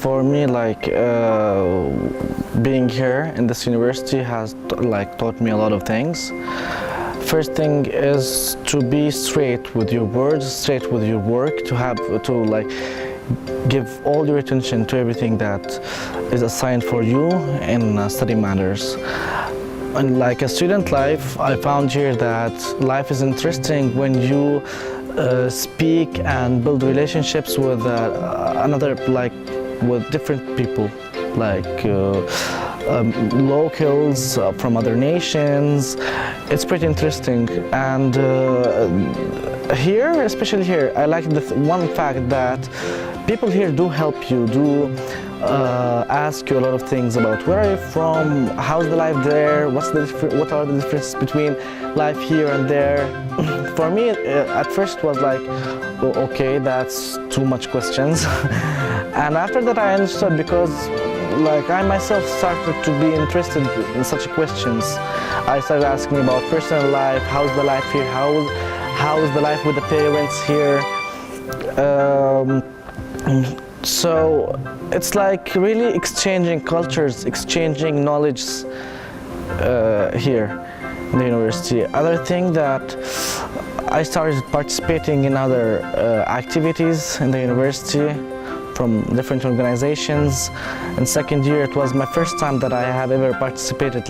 For me, being here in this university has taught me a lot of things. First thing is to be straight with your words, straight with your work, to give all your attention to everything that is assigned for you in study matters. And like a student life, I found here that life is interesting when you speak and build relationships with with different people, locals from other nations. It's pretty interesting. And here, especially here, I like one fact that people here do help you, ask you a lot of things about where are you from, how's the life there, what are the differences between life here and there. For me, at first it was like, oh, okay, that's too much questions. And after that I understood, because I myself started to be interested in such questions. I started asking about personal life, how's the life here, how's the life with the parents here. So it's like really exchanging cultures, exchanging knowledge here in the university. Other thing that I started participating in other activities in the university from different organizations. In second year, it was my first time that I have ever participated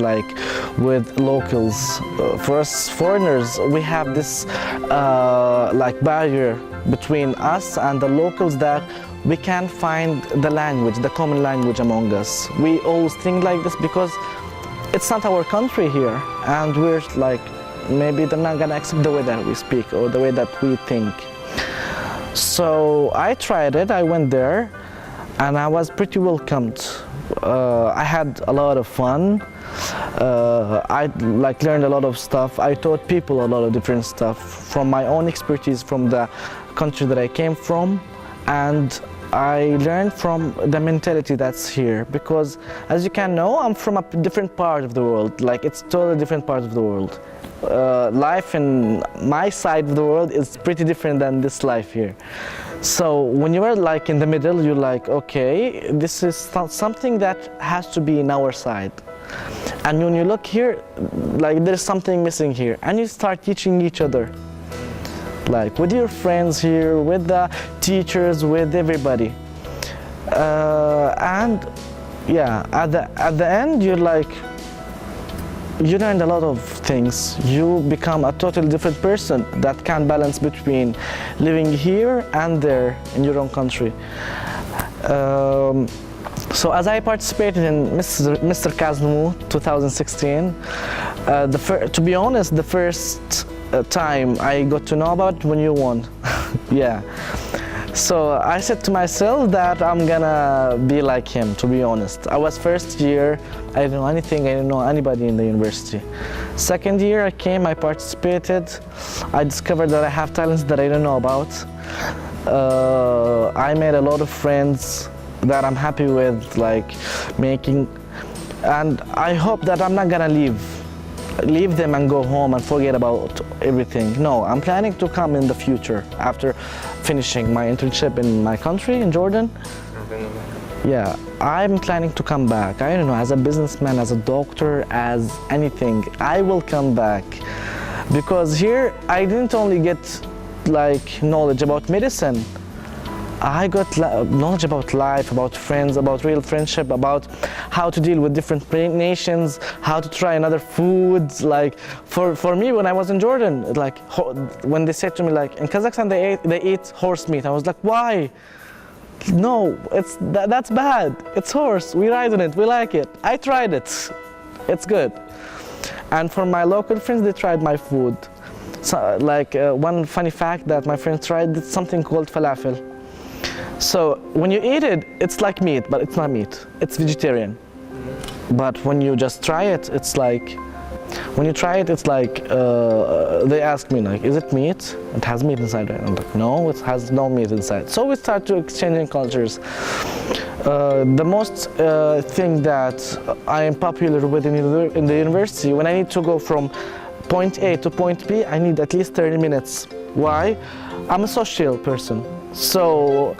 with locals. For us foreigners, we have this barrier between us and the locals, that we can't find the language, the common language among us. We always think like this because it's not our country here, and we're maybe they're not gonna accept the way that we speak or the way that we think. So I tried it, I went there, and I was pretty welcomed. I had a lot of fun. I learned a lot of stuff. I taught people a lot of different stuff from my own expertise from the country that I came from, and I learned from the mentality that's here, because as you can know, I'm from a different part of the world. It's totally different part of the world. Life in my side of the world is pretty different than this life here. So when you are in the middle, you're okay, this is something that has to be in our side. And when you look here, there's something missing here, and you start teaching each other. With your friends here, with the teachers, with everybody. And yeah, at the end, you learned a lot of things. You become a totally different person that can balance between living here and there in your own country. So as I participated in Mr. КазНМУ 2016, to be honest, the first time I got to know about when you won. Yeah. So I said to myself that I'm gonna be like him, to be honest. I was first year, I didn't know anything, I didn't know anybody in the university. Second year I came, I participated, I discovered that I have talents that I didn't know about. I made a lot of friends that I'm happy with, making, and I hope that I'm not gonna leave them and go home and forget about everything. No, I'm planning to come in the future after finishing my internship in my country, in Jordan. Yeah, I'm planning to come back. I don't know, as a businessman, as a doctor, as anything. I will come back. Because here, I didn't only get knowledge about medicine. I got knowledge about life, about friends, about real friendship, about how to deal with different nations, how to try another foods. For me, when I was in Jordan, when they said to me, in Kazakhstan they eat horse meat, I was like, why? No, that's bad. It's horse. We ride on it. We like it. I tried it. It's good. And for my local friends, they tried my food. So, one funny fact that my friends tried, it's something called falafel. So when you eat it, it's like meat, but it's not meat. It's vegetarian. But when you just try it, it's when you try it, it's they ask me, is it meat? It has meat inside it. I'm like, no, it has no meat inside. So we start to exchanging cultures. The most thing that I am popular with in the university, when I need to go from point A to point B, I need at least 30 minutes. Why? I'm a social person. So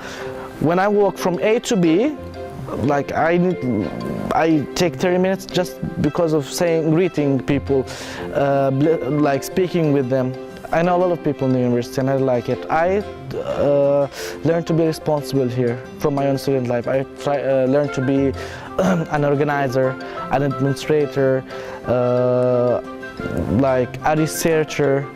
when I walk from A to B, Like I take 30 minutes just because of greeting people, like speaking with them. I know a lot of people in the university and I like it. I learned to be responsible here from my own student life. I learned to be an organizer, an administrator, like a researcher,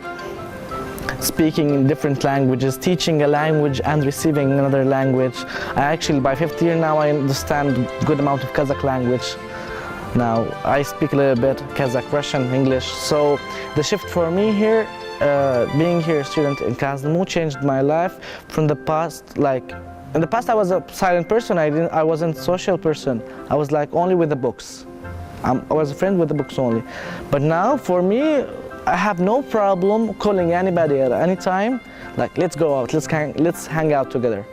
speaking in different languages, teaching a language and receiving another language. I actually, by 5th year now, I understand a good amount of Kazakh language. Now, I speak a little bit Kazakh, Russian, English. So the shift for me here, being here a student in КазНМУ, changed my life from the past. Like, in the past I was a silent person, I wasn't a social person. I was like only with the books. I was a friend with the books only. But now, for me, I have no problem calling anybody at any time, like let's go out, let's hang out together.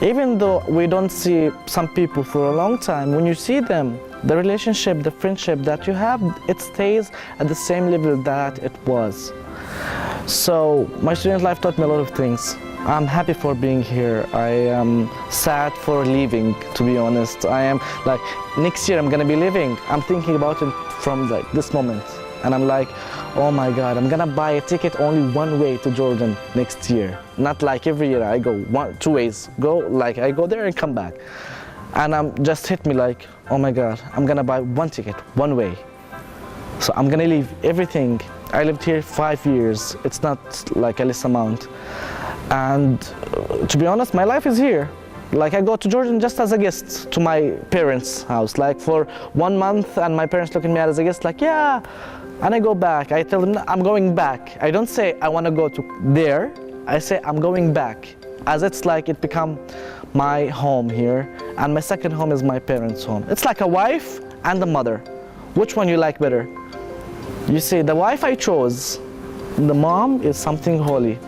Even though we don't see some people for a long time, when you see them, the relationship, the friendship that you have, it stays at the same level that it was. So my student life taught me a lot of things. I'm happy for being here. I am sad for leaving, to be honest. I am like, next year I'm gonna be leaving. I'm thinking about it from like this moment. And I'm like, oh my God, I'm gonna buy a ticket only one way to Jordan next year. Not like every year I go two ways. Like I go there and come back. And just hit me like, oh my God, I'm gonna buy one ticket, one way. So I'm gonna leave everything. I lived here 5 years. It's not like a less amount. And to be honest, my life is here. Like I go to Jordan just as a guest to my parents' house, like for 1 month, and my parents look at me as a guest like, yeah. And I go back, I tell them I'm going back. I don't say I want to go to there, I say I'm going back. As it's like it become my home here, and my second home is my parents' home. It's like a wife and a mother. Which one you like better? You see, the wife I chose, the mom is something holy.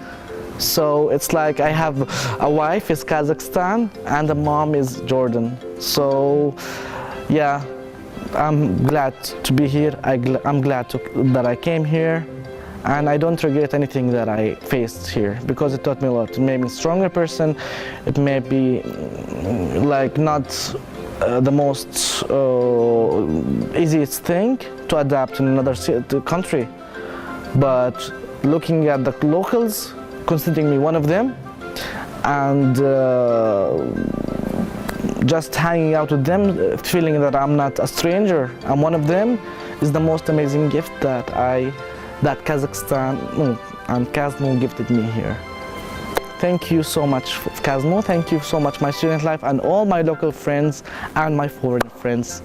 So it's like I have a wife is Kazakhstan and the mom is Jordan. So yeah, I'm glad to be here. I'm glad that I came here, and I don't regret anything that I faced here because it taught me a lot. It made me a stronger person. It may be like not the most easiest thing to adapt in another country, but looking at the locals, considering me one of them, and just hanging out with them, feeling that I'm not a stranger, I'm one of them, is the most amazing gift that Kazakhstan and КазНМУ gifted me here. Thank you so much, КазНМУ. Thank you so much, my student life, and all my local friends and my foreign friends.